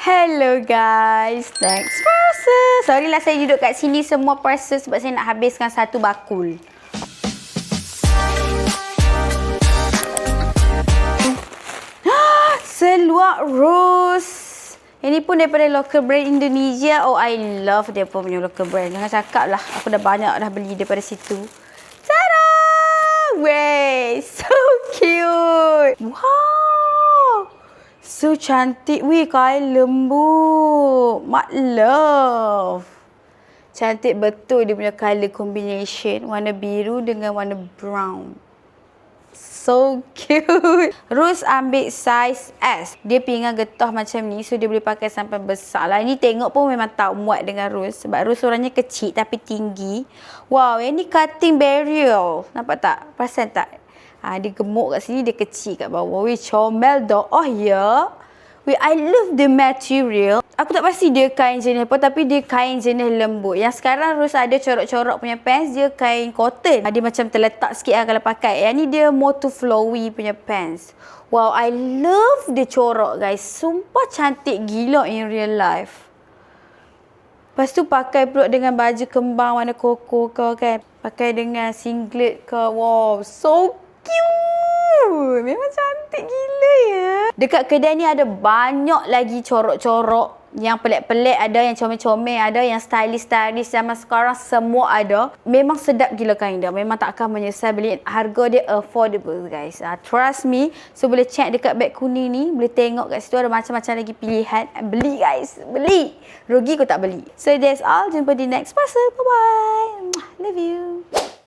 Hello guys, next parcel. Sorry lah saya duduk kat sini semua parcel sebab saya nak habiskan satu bakul. Seluar rose. Ini pun daripada local brand Indonesia. Oh, I love dia punya local brand. Jangan cakap lah, aku dah banyak dah beli daripada situ. Tada! Wey, so cute. Wow. So cantik. Wih, kain lembut. Mak love. Cantik betul dia punya colour combination. Warna biru dengan warna brown. So cute. Rose ambil size S. Dia pinggang getah macam ni. So dia boleh pakai sampai besar lah. Ini tengok pun memang tak muat dengan Rose. Sebab Rose orangnya kecil tapi tinggi. Wow, yang ni cutting barrier. Nampak tak? Perasan tak? Dia gemuk kat sini, dia kecil kat bawah. Wih, comel dah. Oh ya. Wih, I love the material. Aku tak pasti dia kain jenis apa, tapi dia kain jenis lembut. Yang sekarang Rose ada corak-corak punya pants, dia kain cotton. Dia macam terletak sikit lah kalau pakai. Yang ni dia more to flowy punya pants. Wow, I love the corak guys. Sumpah cantik gila in real life. Lepas tu pakai pula dengan baju kembang warna koko ke kan. Pakai dengan singlet ke. Wow, so cute. Memang cantik gila ya. Dekat kedai ni ada banyak lagi corak-corak. Yang pelik-pelik ada, yang comel-comel ada, yang stylish-stylish zaman sekarang semua ada. Memang sedap gila kain dia. Memang tak akan menyesal beli. Harga dia affordable guys. Trust me. So boleh check dekat beg kuning ni. Boleh tengok kat situ ada macam-macam lagi pilihan. Beli guys. Beli. Rugi kau tak beli. So that's all. Jumpa di next parcel. Bye-bye. Love you.